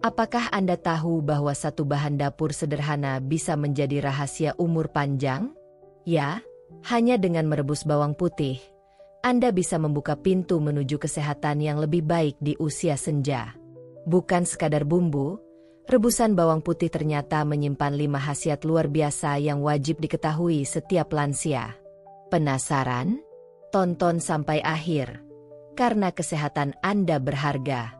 Apakah Anda tahu bahwa satu bahan dapur sederhana bisa menjadi rahasia umur panjang? Ya, hanya dengan merebus bawang putih, Anda bisa membuka pintu menuju kesehatan yang lebih baik di usia senja. Bukan sekadar bumbu, rebusan bawang putih ternyata menyimpan 5 khasiat luar biasa yang wajib diketahui setiap lansia. Penasaran? Tonton sampai akhir, karena kesehatan Anda berharga.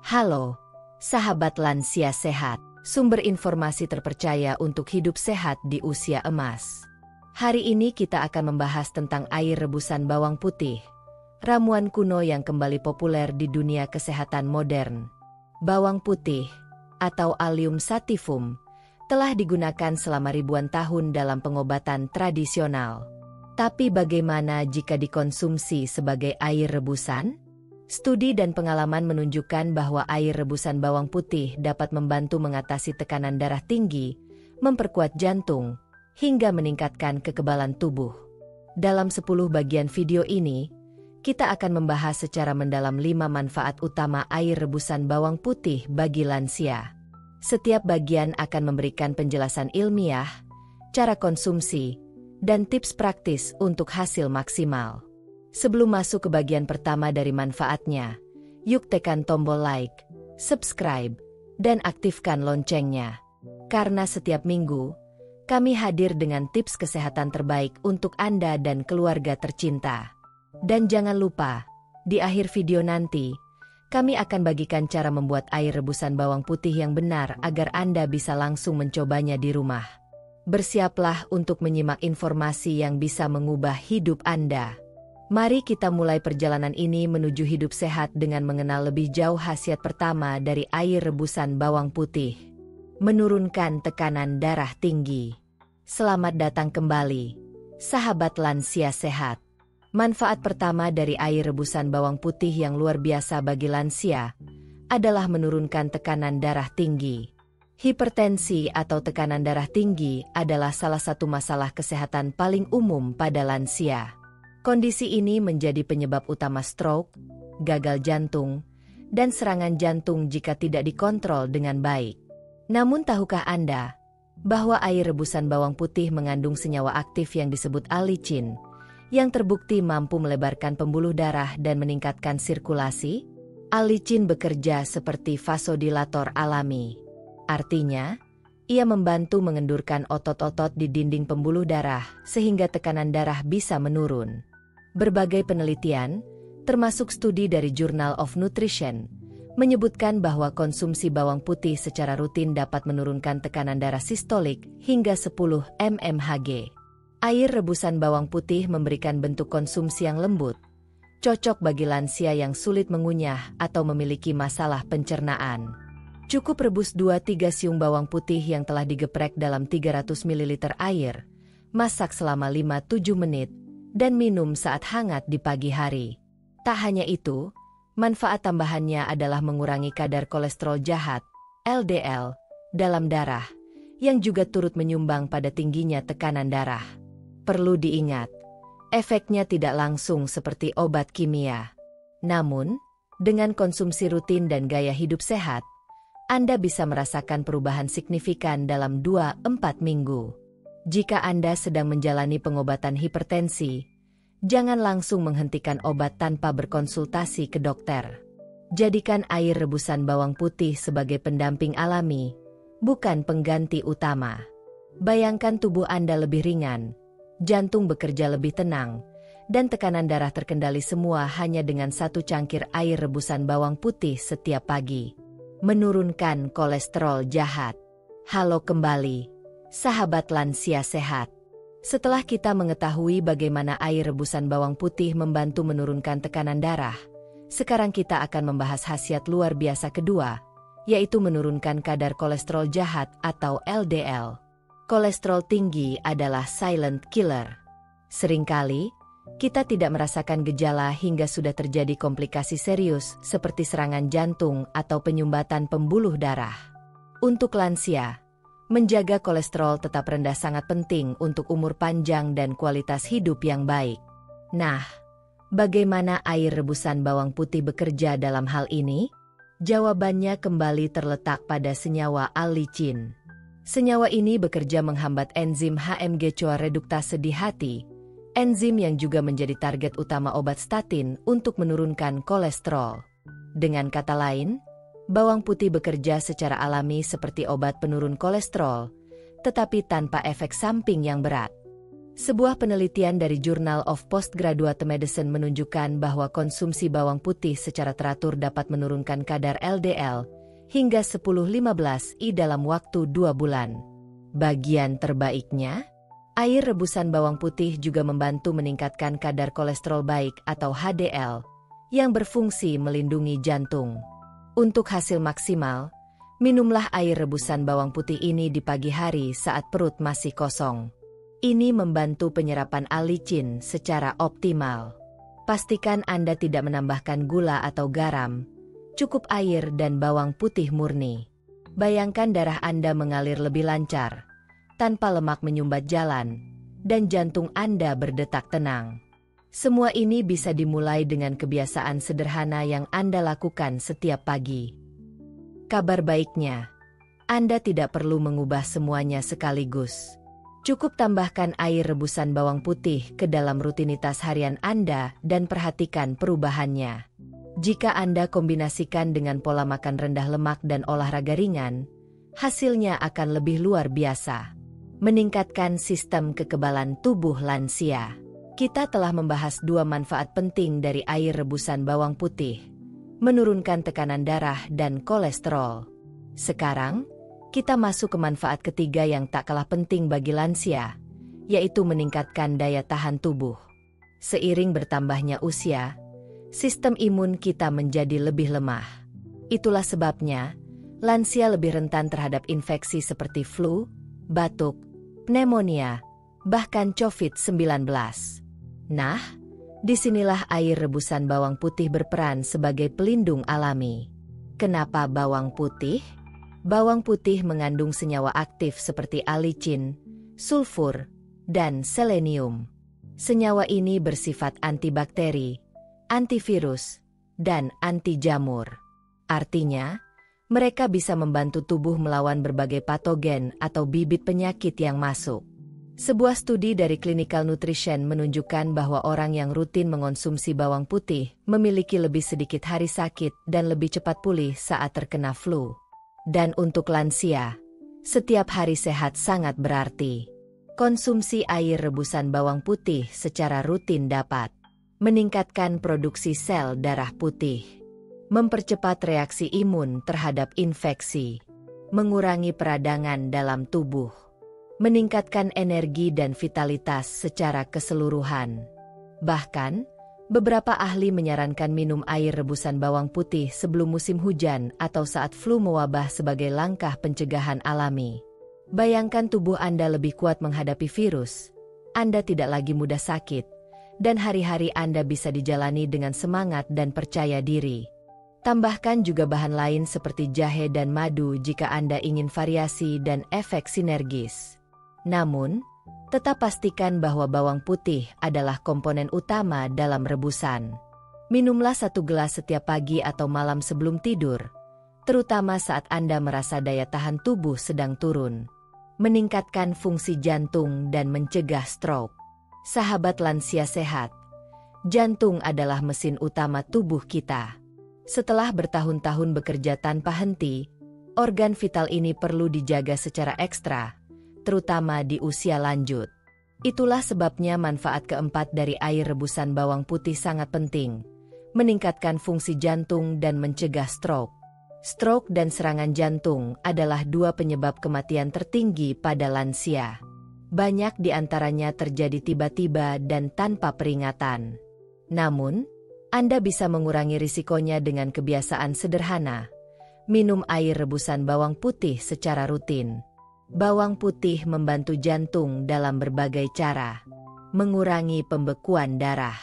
Halo, sahabat lansia sehat, sumber informasi terpercaya untuk hidup sehat di usia emas. Hari ini kita akan membahas tentang air rebusan bawang putih, ramuan kuno yang kembali populer di dunia kesehatan modern. Bawang putih, atau Allium sativum, telah digunakan selama ribuan tahun dalam pengobatan tradisional. Tapi bagaimana jika dikonsumsi sebagai air rebusan? Studi dan pengalaman menunjukkan bahwa air rebusan bawang putih dapat membantu mengatasi tekanan darah tinggi, memperkuat jantung, hingga meningkatkan kekebalan tubuh. Dalam 10 bagian video ini, kita akan membahas secara mendalam 5 manfaat utama air rebusan bawang putih bagi lansia. Setiap bagian akan memberikan penjelasan ilmiah, cara konsumsi, dan tips praktis untuk hasil maksimal. Sebelum masuk ke bagian pertama dari manfaatnya, yuk tekan tombol like, subscribe, dan aktifkan loncengnya. Karena setiap minggu, kami hadir dengan tips kesehatan terbaik untuk Anda dan keluarga tercinta. Dan jangan lupa, di akhir video nanti, kami akan bagikan cara membuat air rebusan bawang putih yang benar agar Anda bisa langsung mencobanya di rumah. Bersiaplah untuk menyimak informasi yang bisa mengubah hidup Anda. Mari kita mulai perjalanan ini menuju hidup sehat dengan mengenal lebih jauh khasiat pertama dari air rebusan bawang putih. Menurunkan tekanan darah tinggi. Selamat datang kembali, sahabat lansia sehat. Manfaat pertama dari air rebusan bawang putih yang luar biasa bagi lansia adalah menurunkan tekanan darah tinggi. Hipertensi atau tekanan darah tinggi adalah salah satu masalah kesehatan paling umum pada lansia. Kondisi ini menjadi penyebab utama stroke, gagal jantung, dan serangan jantung jika tidak dikontrol dengan baik. Namun tahukah Anda bahwa air rebusan bawang putih mengandung senyawa aktif yang disebut allicin, yang terbukti mampu melebarkan pembuluh darah dan meningkatkan sirkulasi? Allicin bekerja seperti vasodilator alami. Artinya, ia membantu mengendurkan otot-otot di dinding pembuluh darah sehingga tekanan darah bisa menurun. Berbagai penelitian, termasuk studi dari Journal of Nutrition, menyebutkan bahwa konsumsi bawang putih secara rutin dapat menurunkan tekanan darah sistolik hingga 10 mmHg. Air rebusan bawang putih memberikan bentuk konsumsi yang lembut, cocok bagi lansia yang sulit mengunyah atau memiliki masalah pencernaan. Cukup rebus 2-3 siung bawang putih yang telah digeprek dalam 300 ml air, masak selama 5-7 menit, dan minum saat hangat di pagi hari. Tak hanya itu, manfaat tambahannya adalah mengurangi kadar kolesterol jahat, LDL, dalam darah, yang juga turut menyumbang pada tingginya tekanan darah. Perlu diingat, efeknya tidak langsung seperti obat kimia. Namun, dengan konsumsi rutin dan gaya hidup sehat, Anda bisa merasakan perubahan signifikan dalam 2-4 minggu. Jika Anda sedang menjalani pengobatan hipertensi, jangan langsung menghentikan obat tanpa berkonsultasi ke dokter. Jadikan air rebusan bawang putih sebagai pendamping alami, bukan pengganti utama. Bayangkan tubuh Anda lebih ringan, jantung bekerja lebih tenang, dan tekanan darah terkendali semua hanya dengan 1 cangkir air rebusan bawang putih setiap pagi. Menurunkan kolesterol jahat. Halo kembali, sahabat lansia sehat. Setelah kita mengetahui bagaimana air rebusan bawang putih membantu menurunkan tekanan darah, sekarang kita akan membahas khasiat luar biasa kedua, yaitu menurunkan kadar kolesterol jahat atau LDL. Kolesterol tinggi adalah silent killer. Seringkali, kita tidak merasakan gejala hingga sudah terjadi komplikasi serius seperti serangan jantung atau penyumbatan pembuluh darah. Untuk lansia, menjaga kolesterol tetap rendah sangat penting untuk umur panjang dan kualitas hidup yang baik. Nah, bagaimana air rebusan bawang putih bekerja dalam hal ini? Jawabannya kembali terletak pada senyawa allicin. Senyawa ini bekerja menghambat enzim HMG-CoA reduktase di hati, enzim yang juga menjadi target utama obat statin untuk menurunkan kolesterol. Dengan kata lain, bawang putih bekerja secara alami seperti obat penurun kolesterol, tetapi tanpa efek samping yang berat. Sebuah penelitian dari Journal of Postgraduate Medicine menunjukkan bahwa konsumsi bawang putih secara teratur dapat menurunkan kadar LDL hingga 10-15 I dalam waktu 2 bulan. Bagian terbaiknya, air rebusan bawang putih juga membantu meningkatkan kadar kolesterol baik atau HDL yang berfungsi melindungi jantung. Untuk hasil maksimal, minumlah air rebusan bawang putih ini di pagi hari saat perut masih kosong. Ini membantu penyerapan allicin secara optimal. Pastikan Anda tidak menambahkan gula atau garam, cukup air dan bawang putih murni. Bayangkan darah Anda mengalir lebih lancar, tanpa lemak menyumbat jalan, dan jantung Anda berdetak tenang. Semua ini bisa dimulai dengan kebiasaan sederhana yang Anda lakukan setiap pagi. Kabar baiknya, Anda tidak perlu mengubah semuanya sekaligus. Cukup tambahkan air rebusan bawang putih ke dalam rutinitas harian Anda dan perhatikan perubahannya. Jika Anda kombinasikan dengan pola makan rendah lemak dan olahraga ringan, hasilnya akan lebih luar biasa. Meningkatkan sistem kekebalan tubuh lansia. Kita telah membahas 2 manfaat penting dari air rebusan bawang putih, menurunkan tekanan darah dan kolesterol. Sekarang, kita masuk ke manfaat ketiga yang tak kalah penting bagi lansia, yaitu meningkatkan daya tahan tubuh. Seiring bertambahnya usia, sistem imun kita menjadi lebih lemah. Itulah sebabnya, lansia lebih rentan terhadap infeksi seperti flu, batuk, pneumonia, bahkan COVID-19. Nah, disinilah air rebusan bawang putih berperan sebagai pelindung alami. Kenapa bawang putih? Bawang putih mengandung senyawa aktif seperti allicin, sulfur, dan selenium. Senyawa ini bersifat antibakteri, antivirus, dan anti jamur. Artinya, mereka bisa membantu tubuh melawan berbagai patogen atau bibit penyakit yang masuk. Sebuah studi dari Clinical Nutrition menunjukkan bahwa orang yang rutin mengonsumsi bawang putih memiliki lebih sedikit hari sakit dan lebih cepat pulih saat terkena flu. Dan untuk lansia, setiap hari sehat sangat berarti. Konsumsi air rebusan bawang putih secara rutin dapat meningkatkan produksi sel darah putih, mempercepat reaksi imun terhadap infeksi, mengurangi peradangan dalam tubuh, meningkatkan energi dan vitalitas secara keseluruhan. Bahkan, beberapa ahli menyarankan minum air rebusan bawang putih sebelum musim hujan atau saat flu mewabah sebagai langkah pencegahan alami. Bayangkan tubuh Anda lebih kuat menghadapi virus, Anda tidak lagi mudah sakit, dan hari-hari Anda bisa dijalani dengan semangat dan percaya diri. Tambahkan juga bahan lain seperti jahe dan madu jika Anda ingin variasi dan efek sinergis. Namun, tetap pastikan bahwa bawang putih adalah komponen utama dalam rebusan. Minumlah 1 gelas setiap pagi atau malam sebelum tidur, terutama saat Anda merasa daya tahan tubuh sedang turun. Meningkatkan fungsi jantung dan mencegah stroke. Sahabat lansia sehat, jantung adalah mesin utama tubuh kita. Setelah bertahun-tahun bekerja tanpa henti, organ vital ini perlu dijaga secara ekstra, terutama di usia lanjut. Itulah sebabnya manfaat keempat dari air rebusan bawang putih sangat penting, meningkatkan fungsi jantung dan mencegah stroke. Stroke dan serangan jantung adalah 2 penyebab kematian tertinggi pada lansia. Banyak di antaranya terjadi tiba-tiba dan tanpa peringatan. Namun, Anda bisa mengurangi risikonya dengan kebiasaan sederhana. Minum air rebusan bawang putih secara rutin. Bawang putih membantu jantung dalam berbagai cara. Mengurangi pembekuan darah.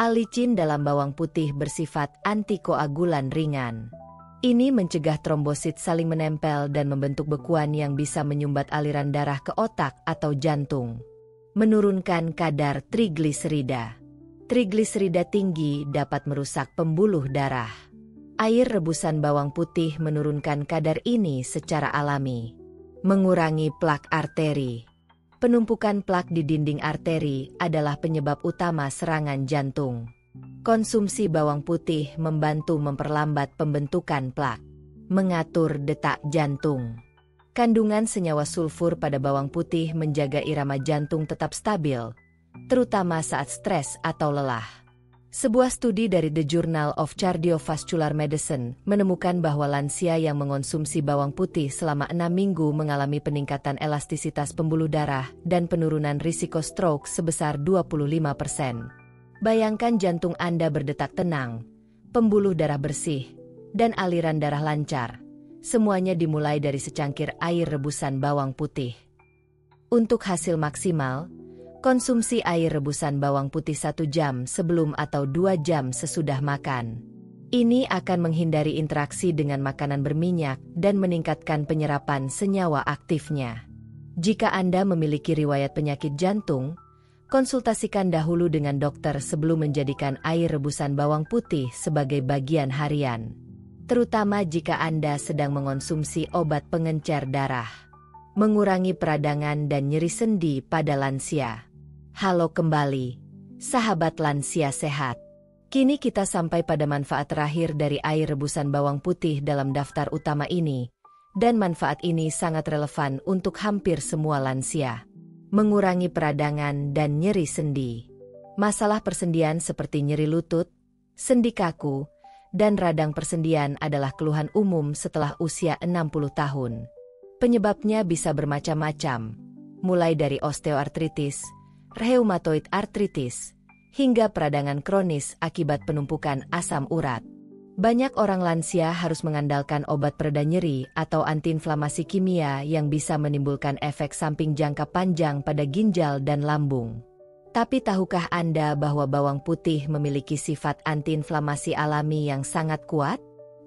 Allicin dalam bawang putih bersifat antikoagulan ringan. Ini mencegah trombosit saling menempel dan membentuk bekuan yang bisa menyumbat aliran darah ke otak atau jantung. Menurunkan kadar trigliserida. Trigliserida tinggi dapat merusak pembuluh darah. Air rebusan bawang putih menurunkan kadar ini secara alami. Mengurangi plak arteri. Penumpukan plak di dinding arteri adalah penyebab utama serangan jantung. Konsumsi bawang putih membantu memperlambat pembentukan plak. Mengatur detak jantung. Kandungan senyawa sulfur pada bawang putih menjaga irama jantung tetap stabil, terutama saat stres atau lelah. Sebuah studi dari The Journal of Cardiovascular Medicine menemukan bahwa lansia yang mengonsumsi bawang putih selama 6 minggu mengalami peningkatan elastisitas pembuluh darah dan penurunan risiko stroke sebesar 25%. Bayangkan jantung Anda berdetak tenang, pembuluh darah bersih, dan aliran darah lancar. Semuanya dimulai dari secangkir air rebusan bawang putih. Untuk hasil maksimal, konsumsi air rebusan bawang putih 1 jam sebelum atau 2 jam sesudah makan. Ini akan menghindari interaksi dengan makanan berminyak dan meningkatkan penyerapan senyawa aktifnya. Jika Anda memiliki riwayat penyakit jantung, konsultasikan dahulu dengan dokter sebelum menjadikan air rebusan bawang putih sebagai bagian harian. Terutama jika Anda sedang mengonsumsi obat pengencer darah. Mengurangi peradangan dan nyeri sendi pada lansia. Halo kembali, sahabat lansia sehat. Kini kita sampai pada manfaat terakhir dari air rebusan bawang putih dalam daftar utama ini, dan manfaat ini sangat relevan untuk hampir semua lansia. Mengurangi peradangan dan nyeri sendi. Masalah persendian seperti nyeri lutut, sendi kaku, dan radang persendian adalah keluhan umum setelah usia 60 tahun. Penyebabnya bisa bermacam-macam, mulai dari osteoartritis, rheumatoid arthritis, hingga peradangan kronis akibat penumpukan asam urat. Banyak orang lansia harus mengandalkan obat pereda nyeri atau antiinflamasi kimia yang bisa menimbulkan efek samping jangka panjang pada ginjal dan lambung. Tapi tahukah Anda bahwa bawang putih memiliki sifat antiinflamasi alami yang sangat kuat?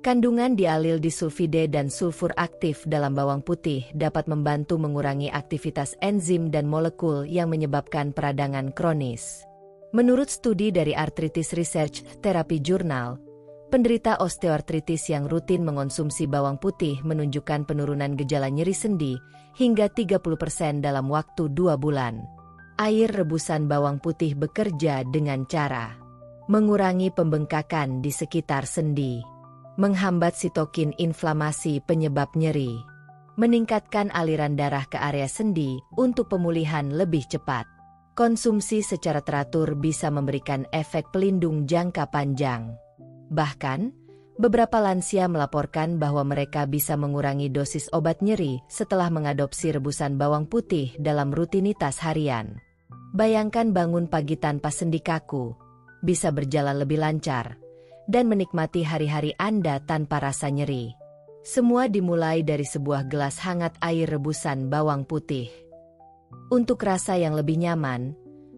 Kandungan dialil disulfide dan sulfur aktif dalam bawang putih dapat membantu mengurangi aktivitas enzim dan molekul yang menyebabkan peradangan kronis. Menurut studi dari Arthritis Research Therapy Journal, penderita osteoartritis yang rutin mengonsumsi bawang putih menunjukkan penurunan gejala nyeri sendi hingga 30% dalam waktu 2 bulan. Air rebusan bawang putih bekerja dengan cara mengurangi pembengkakan di sekitar sendi, menghambat sitokin inflamasi penyebab nyeri, meningkatkan aliran darah ke area sendi untuk pemulihan lebih cepat. Konsumsi secara teratur bisa memberikan efek pelindung jangka panjang. Bahkan, beberapa lansia melaporkan bahwa mereka bisa mengurangi dosis obat nyeri setelah mengadopsi rebusan bawang putih dalam rutinitas harian. Bayangkan bangun pagi tanpa sendi kaku, bisa berjalan lebih lancar, dan menikmati hari-hari Anda tanpa rasa nyeri. Semua dimulai dari sebuah gelas hangat air rebusan bawang putih. Untuk rasa yang lebih nyaman,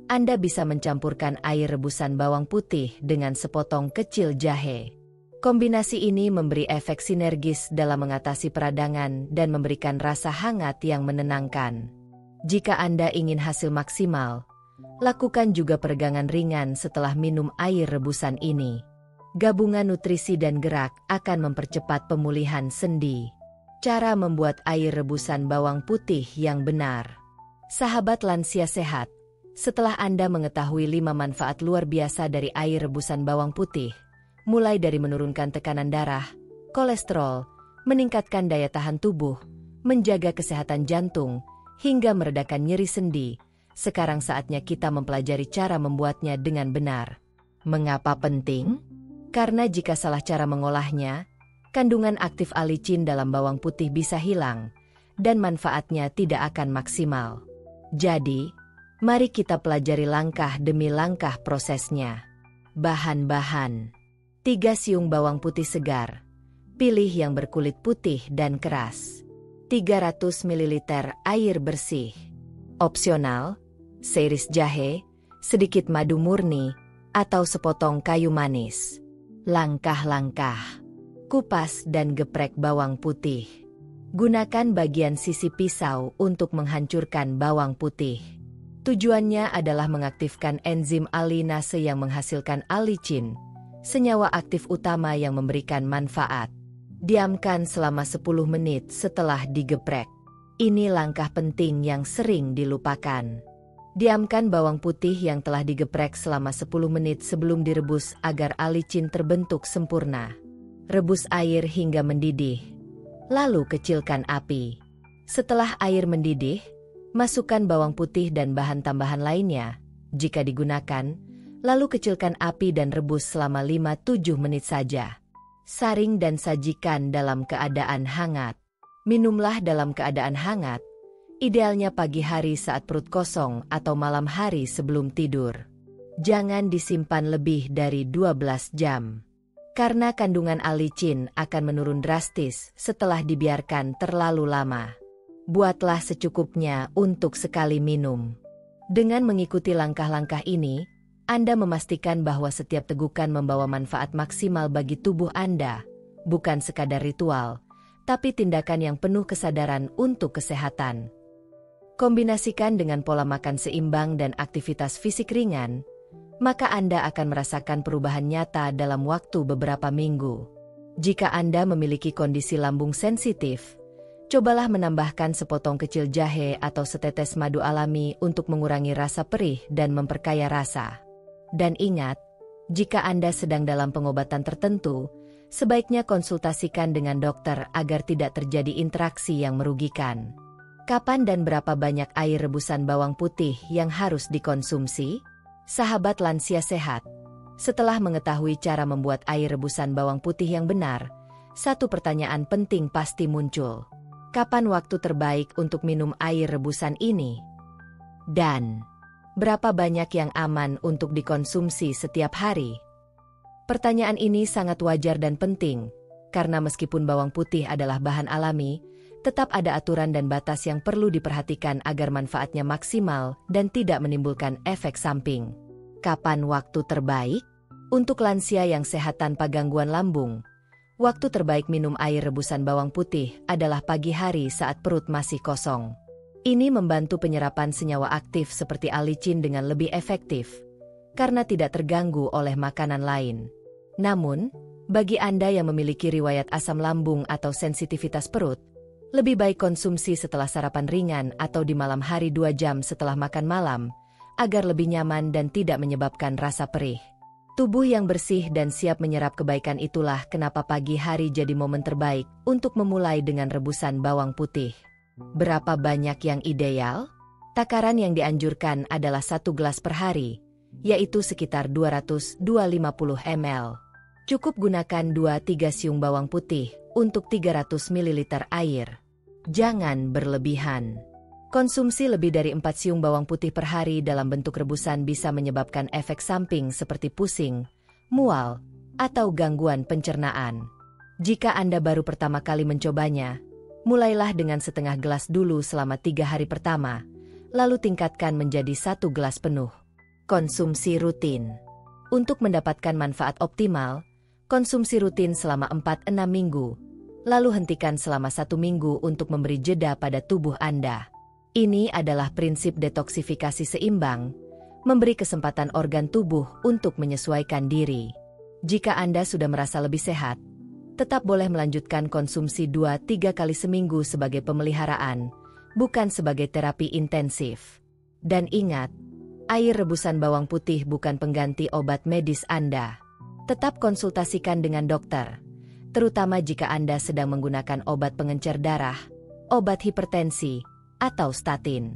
Anda bisa mencampurkan air rebusan bawang putih dengan sepotong kecil jahe. Kombinasi ini memberi efek sinergis dalam mengatasi peradangan dan memberikan rasa hangat yang menenangkan. Jika Anda ingin hasil maksimal, lakukan juga peregangan ringan setelah minum air rebusan ini. Gabungan nutrisi dan gerak akan mempercepat pemulihan sendi. Cara membuat air rebusan bawang putih yang benar. Sahabat lansia sehat, setelah Anda mengetahui 5 manfaat luar biasa dari air rebusan bawang putih, mulai dari menurunkan tekanan darah, kolesterol, meningkatkan daya tahan tubuh, menjaga kesehatan jantung, hingga meredakan nyeri sendi, sekarang saatnya kita mempelajari cara membuatnya dengan benar. Mengapa penting? Karena jika salah cara mengolahnya, kandungan aktif alicin dalam bawang putih bisa hilang, dan manfaatnya tidak akan maksimal. Jadi, mari kita pelajari langkah demi langkah prosesnya. Bahan-bahan: 3 siung bawang putih segar, pilih yang berkulit putih dan keras. 300 ml air bersih. Opsional, seiris jahe, sedikit madu murni, atau sepotong kayu manis. Langkah-langkah: kupas dan geprek bawang putih. Gunakan bagian sisi pisau untuk menghancurkan bawang putih. Tujuannya adalah mengaktifkan enzim alinase yang menghasilkan alicin, senyawa aktif utama yang memberikan manfaat. Diamkan selama 10 menit setelah digeprek. Ini langkah penting yang sering dilupakan. Diamkan bawang putih yang telah digeprek selama 10 menit sebelum direbus agar alicin terbentuk sempurna. Rebus air hingga mendidih. Lalu kecilkan api. Setelah air mendidih, masukkan bawang putih dan bahan tambahan lainnya, jika digunakan, lalu kecilkan api dan rebus selama 5-7 menit saja. Saring dan sajikan dalam keadaan hangat. Minumlah dalam keadaan hangat, idealnya pagi hari saat perut kosong atau malam hari sebelum tidur. Jangan disimpan lebih dari 12 jam. Karena kandungan alicin akan menurun drastis setelah dibiarkan terlalu lama. Buatlah secukupnya untuk sekali minum. Dengan mengikuti langkah-langkah ini, Anda memastikan bahwa setiap tegukan membawa manfaat maksimal bagi tubuh Anda, bukan sekadar ritual, tapi tindakan yang penuh kesadaran untuk kesehatan. Kombinasikan dengan pola makan seimbang dan aktivitas fisik ringan, maka Anda akan merasakan perubahan nyata dalam waktu beberapa minggu. Jika Anda memiliki kondisi lambung sensitif, cobalah menambahkan sepotong kecil jahe atau setetes madu alami untuk mengurangi rasa perih dan memperkaya rasa. Dan ingat, jika Anda sedang dalam pengobatan tertentu, sebaiknya konsultasikan dengan dokter agar tidak terjadi interaksi yang merugikan. Kapan dan berapa banyak air rebusan bawang putih yang harus dikonsumsi? Sahabat lansia sehat, setelah mengetahui cara membuat air rebusan bawang putih yang benar, satu pertanyaan penting pasti muncul. Kapan waktu terbaik untuk minum air rebusan ini? Dan berapa banyak yang aman untuk dikonsumsi setiap hari? Pertanyaan ini sangat wajar dan penting, karena meskipun bawang putih adalah bahan alami, tetap ada aturan dan batas yang perlu diperhatikan agar manfaatnya maksimal dan tidak menimbulkan efek samping. Kapan waktu terbaik? Untuk lansia yang sehat tanpa gangguan lambung, waktu terbaik minum air rebusan bawang putih adalah pagi hari saat perut masih kosong. Ini membantu penyerapan senyawa aktif seperti alicin dengan lebih efektif, karena tidak terganggu oleh makanan lain. Namun, bagi Anda yang memiliki riwayat asam lambung atau sensitivitas perut, lebih baik konsumsi setelah sarapan ringan atau di malam hari 2 jam setelah makan malam, agar lebih nyaman dan tidak menyebabkan rasa perih. Tubuh yang bersih dan siap menyerap kebaikan itulah kenapa pagi hari jadi momen terbaik untuk memulai dengan rebusan bawang putih. Berapa banyak yang ideal? Takaran yang dianjurkan adalah 1 gelas per hari, yaitu sekitar 200-250 ml. Cukup gunakan 2-3 siung bawang putih untuk 300 ml air. Jangan berlebihan. Konsumsi lebih dari 4 siung bawang putih per hari dalam bentuk rebusan bisa menyebabkan efek samping seperti pusing, mual, atau gangguan pencernaan. Jika Anda baru pertama kali mencobanya, mulailah dengan setengah gelas dulu selama 3 hari pertama, lalu tingkatkan menjadi 1 gelas penuh. Konsumsi rutin. Untuk mendapatkan manfaat optimal, konsumsi rutin selama 4-6 minggu, lalu hentikan selama 1 minggu untuk memberi jeda pada tubuh Anda. Ini adalah prinsip detoksifikasi seimbang, memberi kesempatan organ tubuh untuk menyesuaikan diri. Jika Anda sudah merasa lebih sehat, tetap boleh melanjutkan konsumsi 2-3 kali seminggu sebagai pemeliharaan, bukan sebagai terapi intensif. Dan ingat, air rebusan bawang putih bukan pengganti obat medis Anda. Tetap konsultasikan dengan dokter, terutama jika Anda sedang menggunakan obat pengencer darah, obat hipertensi, atau statin.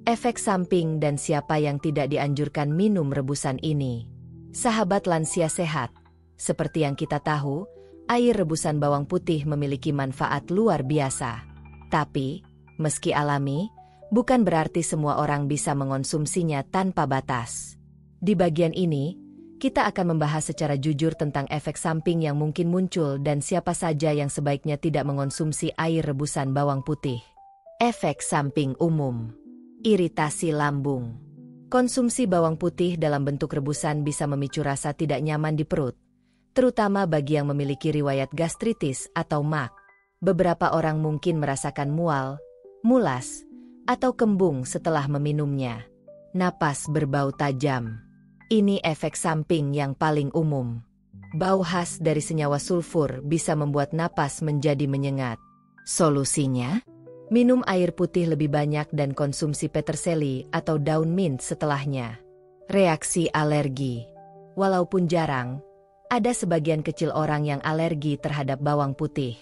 Efek samping dan siapa yang tidak dianjurkan minum rebusan ini. Sahabat lansia sehat, seperti yang kita tahu, air rebusan bawang putih memiliki manfaat luar biasa. Tapi, meski alami, bukan berarti semua orang bisa mengonsumsinya tanpa batas. Di bagian ini, kita akan membahas secara jujur tentang efek samping yang mungkin muncul dan siapa saja yang sebaiknya tidak mengonsumsi air rebusan bawang putih. Efek samping umum. Iritasi lambung. Konsumsi bawang putih dalam bentuk rebusan bisa memicu rasa tidak nyaman di perut, terutama bagi yang memiliki riwayat gastritis atau MAG. Beberapa orang mungkin merasakan mual, mulas, atau kembung setelah meminumnya. Napas berbau tajam. Ini efek samping yang paling umum. Bau khas dari senyawa sulfur bisa membuat napas menjadi menyengat. Solusinya? Minum air putih lebih banyak dan konsumsi peterseli atau daun mint setelahnya. Reaksi alergi. Walaupun jarang, ada sebagian kecil orang yang alergi terhadap bawang putih.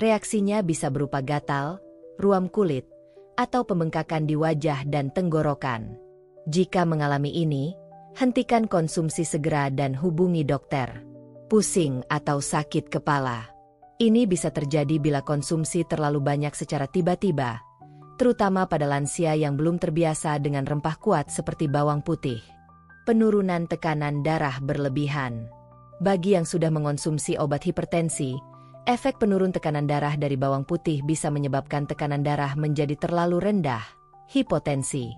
Reaksinya bisa berupa gatal, ruam kulit, atau pembengkakan di wajah dan tenggorokan. Jika mengalami ini, hentikan konsumsi segera dan hubungi dokter. Pusing atau sakit kepala. Ini bisa terjadi bila konsumsi terlalu banyak secara tiba-tiba, terutama pada lansia yang belum terbiasa dengan rempah kuat seperti bawang putih. Penurunan tekanan darah berlebihan. Bagi yang sudah mengonsumsi obat hipertensi, efek penurun tekanan darah dari bawang putih bisa menyebabkan tekanan darah menjadi terlalu rendah, hipotensi.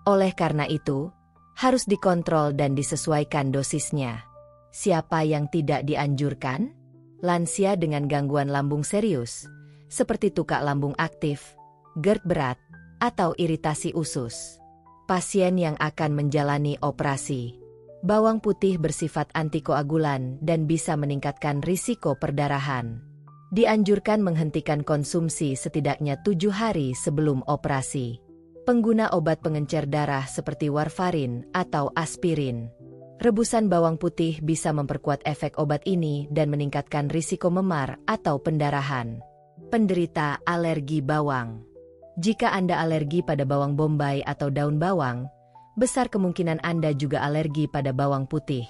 Oleh karena itu, harus dikontrol dan disesuaikan dosisnya. Siapa yang tidak dianjurkan? Lansia dengan gangguan lambung serius, seperti tukak lambung aktif, GERD berat, atau iritasi usus. Pasien yang akan menjalani operasi. Bawang putih bersifat antikoagulan dan bisa meningkatkan risiko perdarahan. Dianjurkan menghentikan konsumsi setidaknya 7 hari sebelum operasi. Pengguna obat pengencer darah seperti warfarin atau aspirin. Rebusan bawang putih bisa memperkuat efek obat ini dan meningkatkan risiko memar atau pendarahan. Penderita alergi bawang. Jika Anda alergi pada bawang bombay atau daun bawang, besar kemungkinan Anda juga alergi pada bawang putih.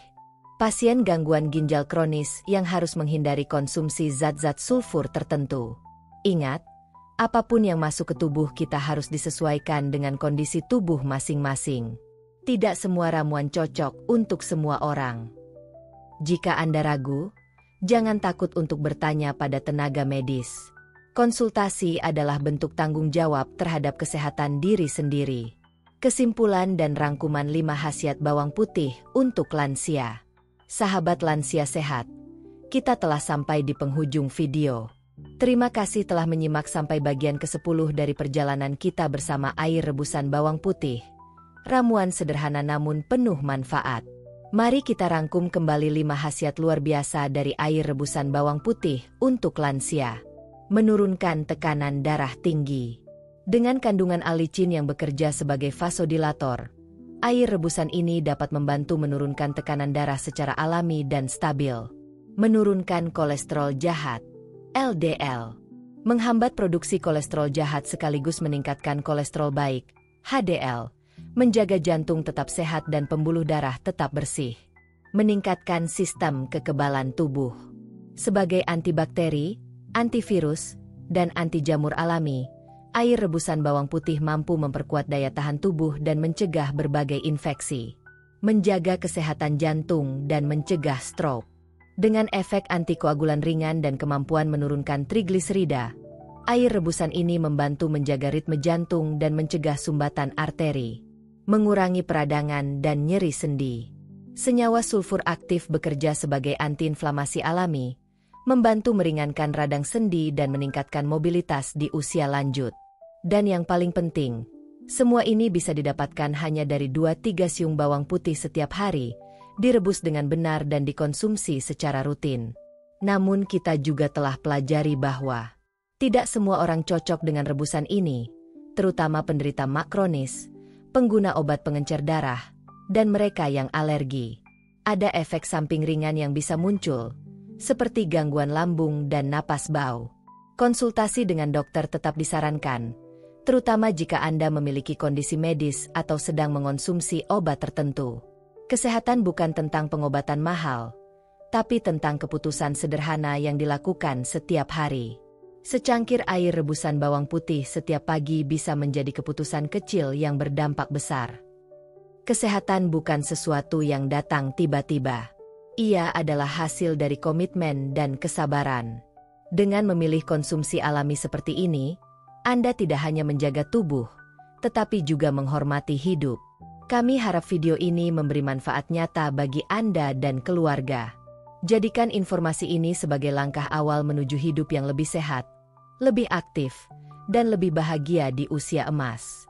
Pasien gangguan ginjal kronis yang harus menghindari konsumsi zat-zat sulfur tertentu. Ingat, apapun yang masuk ke tubuh kita harus disesuaikan dengan kondisi tubuh masing-masing. Tidak semua ramuan cocok untuk semua orang. Jika Anda ragu, jangan takut untuk bertanya pada tenaga medis. Konsultasi adalah bentuk tanggung jawab terhadap kesehatan diri sendiri. Kesimpulan dan rangkuman 5 khasiat bawang putih untuk lansia. Sahabat lansia sehat, kita telah sampai di penghujung video. Terima kasih telah menyimak sampai bagian ke-10 dari perjalanan kita bersama air rebusan bawang putih. Ramuan sederhana namun penuh manfaat. Mari kita rangkum kembali 5 khasiat luar biasa dari air rebusan bawang putih untuk lansia. Menurunkan tekanan darah tinggi. Dengan kandungan alicin yang bekerja sebagai vasodilator, air rebusan ini dapat membantu menurunkan tekanan darah secara alami dan stabil. Menurunkan kolesterol jahat, LDL. Menghambat produksi kolesterol jahat sekaligus meningkatkan kolesterol baik, HDL. Menjaga jantung tetap sehat dan pembuluh darah tetap bersih. Meningkatkan sistem kekebalan tubuh. Sebagai antibakteri, antivirus, dan anti jamur alami, air rebusan bawang putih mampu memperkuat daya tahan tubuh dan mencegah berbagai infeksi. Menjaga kesehatan jantung dan mencegah stroke. Dengan efek antikoagulan ringan dan kemampuan menurunkan trigliserida, air rebusan ini membantu menjaga ritme jantung dan mencegah sumbatan arteri. Mengurangi peradangan dan nyeri sendi. Senyawa sulfur aktif bekerja sebagai antiinflamasi alami, membantu meringankan radang sendi dan meningkatkan mobilitas di usia lanjut. Dan yang paling penting, semua ini bisa didapatkan hanya dari 2-3 siung bawang putih setiap hari, direbus dengan benar dan dikonsumsi secara rutin. Namun kita juga telah pelajari bahwa tidak semua orang cocok dengan rebusan ini, terutama penderita MA kronis, pengguna obat pengencer darah, dan mereka yang alergi. Ada efek samping ringan yang bisa muncul, seperti gangguan lambung dan napas bau. Konsultasi dengan dokter tetap disarankan, terutama jika Anda memiliki kondisi medis atau sedang mengonsumsi obat tertentu. Kesehatan bukan tentang pengobatan mahal, tapi tentang keputusan sederhana yang dilakukan setiap hari. Secangkir air rebusan bawang putih setiap pagi bisa menjadi keputusan kecil yang berdampak besar. Kesehatan bukan sesuatu yang datang tiba-tiba. Ia adalah hasil dari komitmen dan kesabaran. Dengan memilih konsumsi alami seperti ini, Anda tidak hanya menjaga tubuh, tetapi juga menghormati hidup. Kami harap video ini memberi manfaat nyata bagi Anda dan keluarga. Jadikan informasi ini sebagai langkah awal menuju hidup yang lebih sehat, lebih aktif, dan lebih bahagia di usia emas.